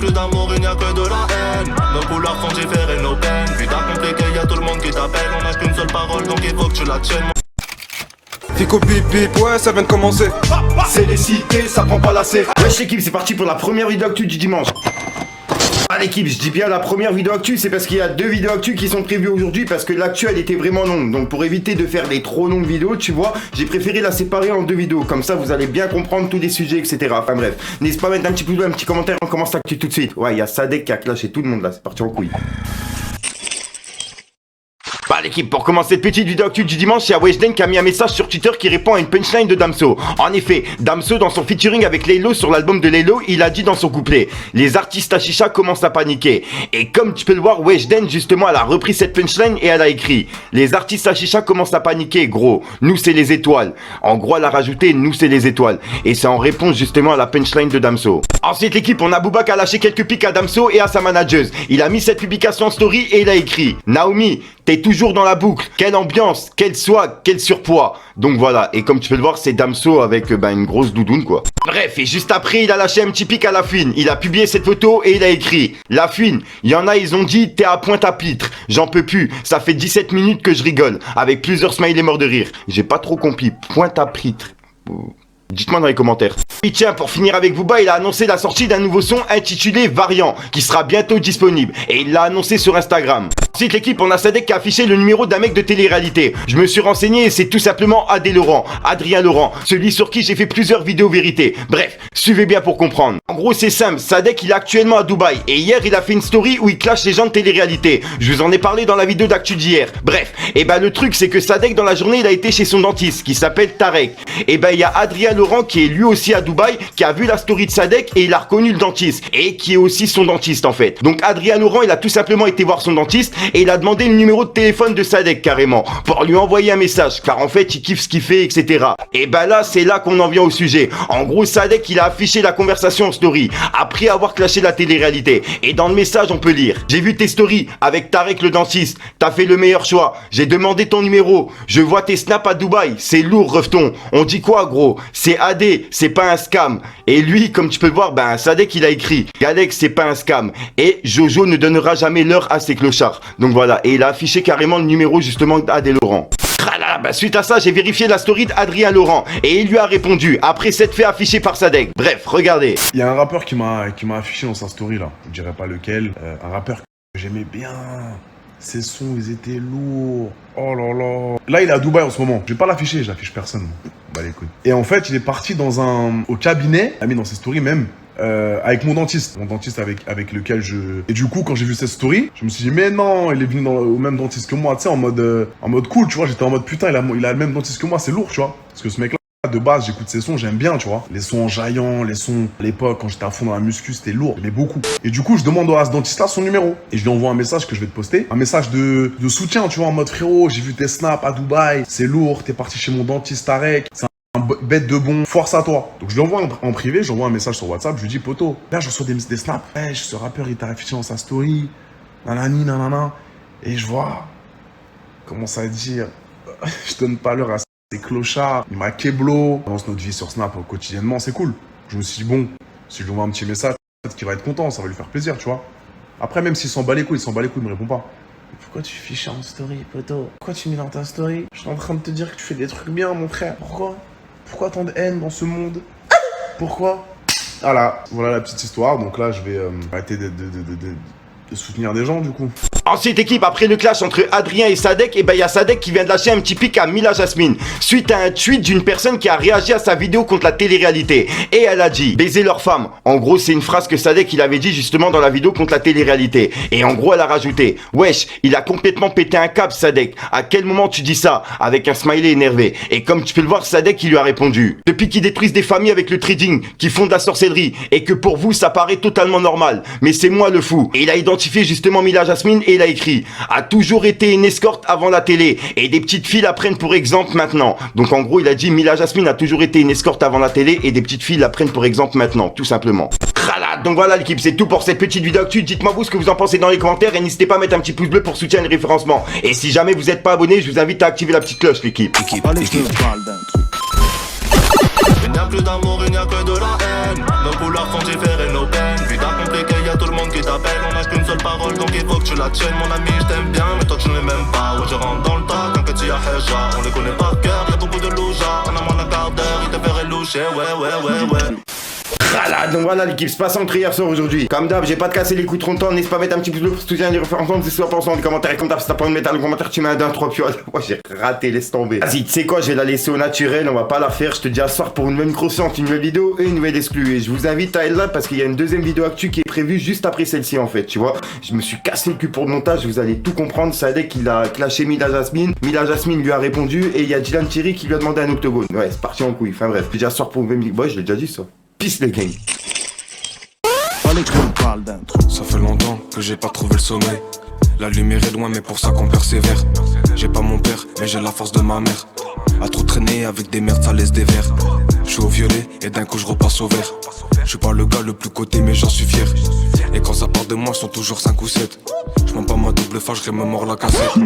plus d'amour, il n'y a que de la haine. Nos couleurs font différer nos peines. Putain compliqué, y'a tout le monde qui t'appelle. On n'a qu'une seule parole donc il faut que tu la tiennes. Fico bip bip, ouais ça vient de commencer. C'est les cités, ça prend pas la C. Wesh l'équipe, c'est parti pour la première vidéo actu du dimanche. Ah l'équipe, je dis bien la première vidéo actu, c'est parce qu'il y a deux vidéos actu qui sont prévues aujourd'hui parce que l'actu elle était vraiment longue. Donc pour éviter de faire des trop longues vidéos, tu vois, j'ai préféré la séparer en deux vidéos. Comme ça vous allez bien comprendre tous les sujets, etc. Enfin bref, n'hésitez pas à mettre un petit pouce bleu, un petit commentaire, on commence l'actu tout de suite. Ouais, il y a Sadek qui a clashé tout le monde là, c'est parti en couille. Bah l'équipe, pour commencer cette petite vidéo actu du dimanche, il y a Weshden qui a mis un message sur Twitter qui répond à une punchline de Damso. En effet, Damso dans son featuring avec Laylo sur l'album de Laylo, il a dit dans son couplet: les artistes à chicha commencent à paniquer. Et comme tu peux le voir, Weshden justement elle a repris cette punchline et elle a écrit: les artistes à chicha commencent à paniquer, gros, nous c'est les étoiles. En gros elle a rajouté: nous c'est les étoiles. Et c'est en réponse justement à la punchline de Damso. Ensuite l'équipe, on a Booba qui a lâché quelques pics à Damso et à sa manageuse. Il a mis cette publication en story et il a écrit: Naomi, t'es toujours dans la boucle, quelle ambiance, quel swag, quel surpoids. Donc voilà, et comme tu peux le voir, c'est Damso avec une grosse doudoune quoi. Bref, et juste après, il a lâché un petit pic à La Fouine. Il a publié cette photo et il a écrit: La Fouine, il y en a, ils ont dit t'es à Pointe-à-Pitre. J'en peux plus, ça fait 17 minutes que je rigole. Avec plusieurs smileys morts de rire. J'ai pas trop compris, Pointe-à-Pitre. Dites-moi dans les commentaires. Et tiens, pour finir avec Booba, il a annoncé la sortie d'un nouveau son intitulé Variant, qui sera bientôt disponible. Et il l'a annoncé sur Instagram. Ensuite l'équipe, on a Sadek qui a affiché le numéro d'un mec de télé-réalité. Je me suis renseigné et c'est tout simplement Adrien Laurent, celui sur qui j'ai fait plusieurs vidéos vérité. Bref, suivez bien pour comprendre. En gros c'est simple, Sadek il est actuellement à Dubaï. Et hier il a fait une story où il clash les gens de télé-réalité. Je vous en ai parlé dans la vidéo d'actu d'hier. Bref, et le truc c'est que Sadek dans la journée il a été chez son dentiste qui s'appelle Tarek. Et il y a Adrien Laurent qui est lui aussi à Dubaï, qui a vu la story de Sadek et il a reconnu le dentiste. Et qui est aussi son dentiste en fait. Donc Adrien Laurent il a tout simplement été voir son dentiste et il a demandé le numéro de téléphone de Sadek carrément pour lui envoyer un message car en fait il kiffe ce qu'il fait, etc. Et là c'est là qu'on en vient au sujet. En gros Sadek il a affiché la conversation en story après avoir clashé la télé-réalité et dans le message on peut lire: j'ai vu tes stories avec Tarek le dentiste, t'as fait le meilleur choix, j'ai demandé ton numéro, je vois tes snaps à Dubaï, c'est lourd refton, on dit quoi gros, c'est AD, c'est pas un scam. Et lui comme tu peux le voir, Sadek il a écrit: Galex c'est pas un scam et Jojo ne donnera jamais l'heure à ses clochards. Donc voilà, et il a affiché carrément le numéro justement d'Adrien Laurent. Suite à ça, j'ai vérifié la story d'Adrien Laurent et il lui a répondu après s'être fait afficher par Sadek. Bref, regardez. Il y a un rappeur qui m'a affiché dans sa story là, je dirais pas lequel, un rappeur que j'aimais bien. Ses sons, ils étaient lourds. Oh là là. Là, il est à Dubaï en ce moment. Je vais pas l'afficher, j'affiche personne. Bah les couilles. Et en fait, il est parti au cabinet, il a mis dans ses stories même, avec mon dentiste avec lequel je... Et du coup quand j'ai vu cette story, je me suis dit mais non, il est venu au même dentiste que moi, tu sais, en mode cool, tu vois. J'étais en mode putain, il a le même dentiste que moi, c'est lourd, tu vois. Parce que ce mec là de base, j'écoute ses sons, j'aime bien, tu vois. Les sons en jaillant, les sons à l'époque quand j'étais à fond dans la muscu, c'était lourd, j'aimais beaucoup. Et du coup je demande à ce dentiste là son numéro et je lui envoie un message que je vais te poster, un message de soutien, tu vois, en mode frérot, j'ai vu tes snaps à Dubaï, c'est lourd, t'es parti chez mon dentiste Tarek, c'est un bête de bon, force à toi. Donc je lui envoie en privé, j'envoie un message sur WhatsApp, je lui dis poto, là je reçois des snaps, hey, ce rappeur il t'a affiché dans sa story, nanani nanana, et je vois, commence à dire, je donne pas l'heure à ces clochards, il m'a keblo, on lance notre vie sur Snap quotidiennement, c'est cool. Je me suis dit bon, si je lui envoie un petit message, peut-être qu'il va être content, ça va lui faire plaisir, tu vois. Après même s'il s'en bat les couilles, il me répond pas. Pourquoi tu fiches en story, poto? Pourquoi tu mets dans ta story? Je suis en train de te dire que tu fais des trucs bien, mon frère. Pourquoi tant de haine dans ce monde? Pourquoi? Voilà la petite histoire. Donc là, je vais arrêter de soutenir des gens, du coup. Ensuite équipe, après le clash entre Adrien et Sadek, il y a Sadek qui vient de lâcher un petit pic à Mila Jasmine suite à un tweet d'une personne qui a réagi à sa vidéo contre la télé-réalité et elle a dit: baiser leur femme. En gros c'est une phrase que Sadek il avait dit justement dans la vidéo contre la télé-réalité et en gros elle a rajouté: wesh, il a complètement pété un câble Sadek, à quel moment tu dis ça, avec un smiley énervé. Et comme tu peux le voir, Sadek il lui a répondu: depuis qu'ils détruisent des familles avec le trading, qu'ils font de la sorcellerie et que pour vous ça paraît totalement normal, mais c'est moi le fou. Et il a identifié justement Mila Jasmine et il a écrit: a toujours été une escorte avant la télé et des petites filles la prennent pour exemple maintenant. Donc en gros il a dit: Mila Jasmine a toujours été une escorte avant la télé et des petites filles la prennent pour exemple maintenant, tout simplement. Donc voilà l'équipe, c'est tout pour cette petite vidéo actu. Dites-moi vous ce que vous en pensez dans les commentaires et n'hésitez pas à mettre un petit pouce bleu pour soutenir le référencement. Et si jamais vous n'êtes pas abonné, je vous invite à activer la petite cloche l'équipe. Il n'y a plus d'amour, il n'y a que de la haine. Nos couleurs font différer nos peines. Putain compliqué, y a qui t'appelle, on a qu'une seule parole donc il faut que tu la tiennes. Mon ami je t'aime bien mais toi tu ne l'aimes même pas. Ouais je rentre dans le tas, quand tu y as Heja. On les connaît par cœur, y'a beaucoup de louja. On a moins d'un quart d'heure, il te ferait loucher, ouais. Voilà, donc voilà l'équipe, c'est pas centré hier soir aujourd'hui. Comme d'hab, j'ai pas de casser les coups trop longtemps, n'hésite pas à mettre un petit pouce bleu pour soutenir les références, c'est soit pour dans les commentaires, comme d'hab, si t'as pas envie de mettre dans les commentaires, tu mets un 2, 3 puis moi j'ai raté, laisse tomber. Vas-y, tu sais quoi, je vais la laisser au naturel, on va pas la faire, je te dis à ce soir pour une même croissante, une nouvelle vidéo et une nouvelle exclue. Et je vous invite à être là parce qu'il y a une deuxième vidéo actu qui est prévue juste après celle-ci en fait, tu vois. Je me suis cassé le cul pour le montage, vous allez tout comprendre, Sadek qu'il a clashé Mila Jasmine lui a répondu et il y a Dylan Thierry qui lui a demandé un octogone. Ouais, c'est parti en couille, enfin bref, je te dis à ce soir pour une même vidéo, je l'ai déjà dit ça. Peace les gang. Ça fait longtemps que j'ai pas trouvé le sommeil. La lumière est loin mais pour ça qu'on persévère. J'ai pas mon père mais j'ai la force de ma mère. À trop traîner avec des merdes ça laisse des verres. Je suis au violet et d'un coup je repasse au vert. Je suis pas le gars le plus coté mais j'en suis fier. Et quand ça part de moi ils sont toujours 5 ou 7. Je prends pas ma double face, je me mords la cassette.